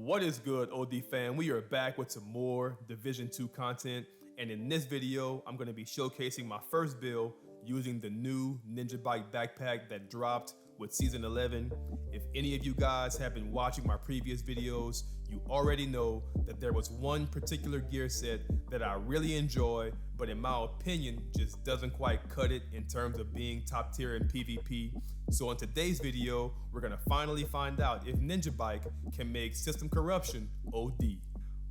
What is good, OD fam? We are back with some more Division 2 content, and in this video, I'm going to be showcasing my first build using the new NinjaBike backpack that dropped with Season 11. If any of you guys have been watching my previous videos, you already know that there was one particular gear set that I really enjoy, but in my opinion, just doesn't quite cut it in terms of being top tier in PvP. So in today's video, we're gonna finally find out if NinjaBike can make system corruption OD.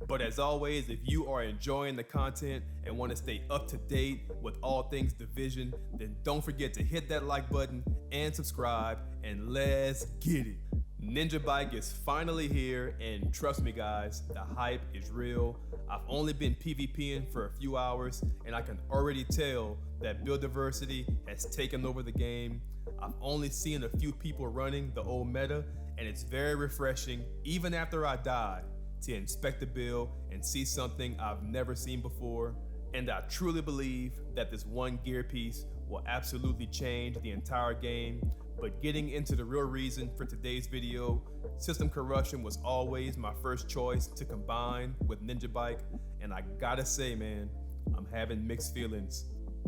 But as always, if you are enjoying the content and want to stay up to date with all things Division, then don't forget to hit that like button and subscribe, and let's get it. NinjaBike is finally here, and trust me guys, the hype is real. I've only been PvPing for a few hours, and I can already tell that build diversity has taken over the game. I've only seen a few people running the old meta, and it's very refreshing, even after I die, to inspect the build and see something I've never seen before. And I truly believe that this one gear piece will absolutely change the entire game. But getting into the real reason for today's video, system corruption was always my first choice to combine with NinjaBike, and I gotta say, man, I'm having mixed feelings.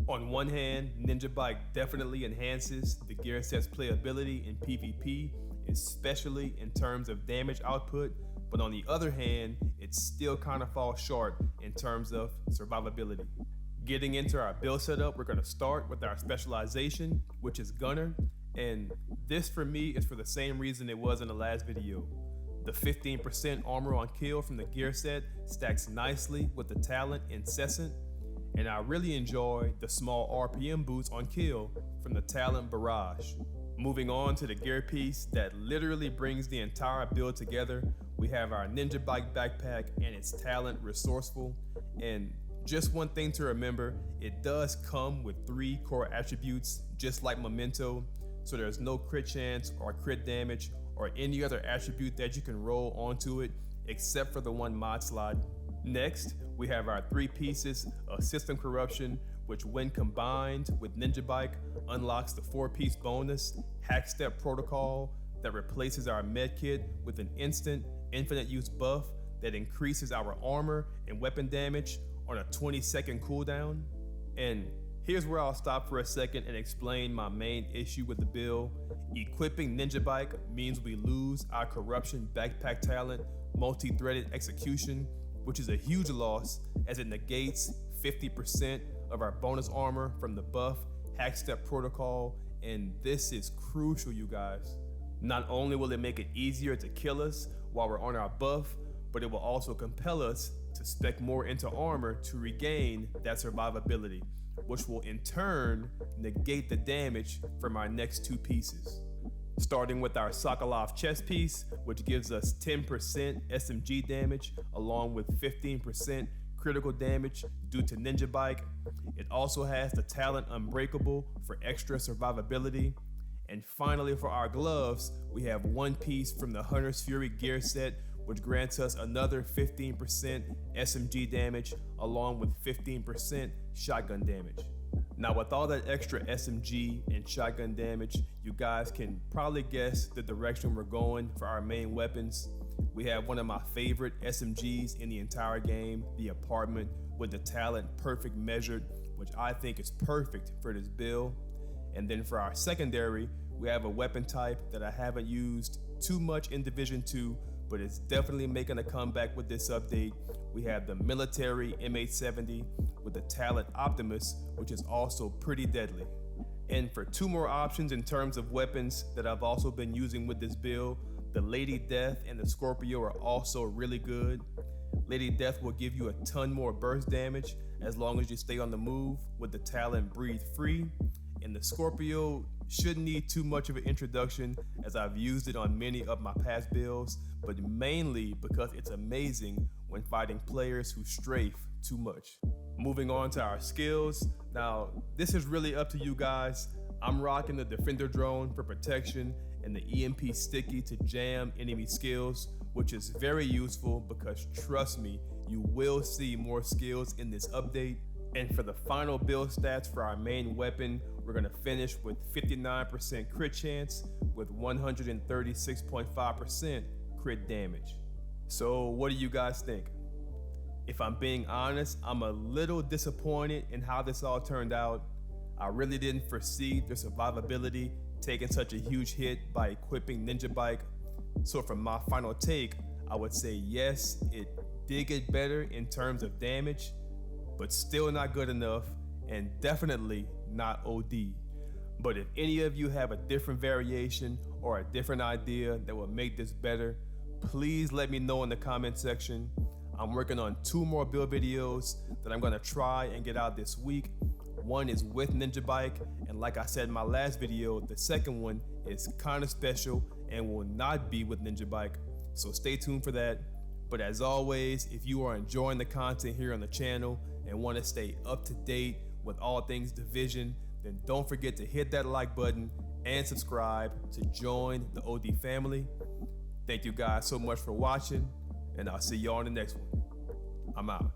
On one hand, NinjaBike definitely enhances the gear set's playability in PvP, especially in terms of damage output, but on the other hand, it still kind of falls short in terms of survivability. Getting into our build setup, we're gonna start with our specialization, which is Gunner, and this for me is for the same reason it was in the last video. The 15% armor on kill from the gear set stacks nicely with the talent Incessant, and I really enjoy the small RPM boost on kill from the talent Barrage. Moving on to the gear piece that literally brings the entire build together, we have our NinjaBike backpack and its talent Resourceful. And just one thing to remember, it does come with 3 core attributes just like Memento, so there's no crit chance or crit damage or any other attribute that you can roll onto it except for the one mod slot. Next, we have our 3 pieces of system corruption, which when combined with NinjaBike unlocks the 4-piece bonus Hack Step Protocol that replaces our medkit with an instant infinite use buff that increases our armor and weapon damage on a 20-second cooldown. And here's where I'll stop for a second and explain my main issue with the build. Equipping NinjaBike means we lose our corruption backpack talent multi-threaded execution, which is a huge loss as it negates 50% of our bonus armor from the buff Hack Step Protocol, and this is crucial, you guys. Not only will it make it easier to kill us while we're on our buff, but it will also compel us to spec more into armor to regain that survivability, which will in turn negate the damage from our next 2 pieces. Starting with our Sokolov chest piece, which gives us 10% SMG damage along with 15% critical damage due to NinjaBike. It also has the talent Unbreakable for extra survivability. And finally, for our gloves, we have 1 piece from the Hunter's Fury gear set, which grants us another 15% SMG damage along with 15% shotgun damage. Now with all that extra SMG and shotgun damage, you guys can probably guess the direction we're going for our main weapons. We have one of my favorite SMGs in the entire game, the Apartment, with the talent Perfect Measured, which I think is perfect for this build. And then for our secondary, we have a weapon type that I haven't used too much in Division 2, but it's definitely making a comeback with this update. We have the military M870 with the talent Optimus, which is also pretty deadly. And for 2 more options in terms of weapons that I've also been using with this build, the Lady Death and the Scorpio are also really good. Lady Death will give you a ton more burst damage as long as you stay on the move with the talent Breathe Free. And the Scorpio shouldn't need too much of an introduction as I've used it on many of my past builds, but mainly because it's amazing when fighting players who strafe too much. Moving on to our skills. Now, this is really up to you guys. I'm rocking the Defender Drone for protection and the EMP Sticky to jam enemy skills, which is very useful because trust me, you will see more skills in this update. And for the final build stats for our main weapon, we're gonna finish with 59% crit chance with 136.5% crit damage. So what do you guys think? If I'm being honest, I'm a little disappointed in how this all turned out. I really didn't foresee the survivability taking such a huge hit by equipping NinjaBike. So from my final take, I would say yes, it did get better in terms of damage, but still not good enough and definitely not OD. But if any of you have a different variation or a different idea that will make this better, please let me know in the comment section. I'm working on 2 more build videos that I'm gonna try and get out this week. One is with NinjaBike, and like I said in my last video, the second one is kind of special and will not be with NinjaBike, so stay tuned for that. But as always, if you are enjoying the content here on the channel and want to stay up to date with all things Division, then don't forget to hit that like button and subscribe to join the OD family. Thank you guys so much for watching, and I'll see y'all in the next one. I'm out.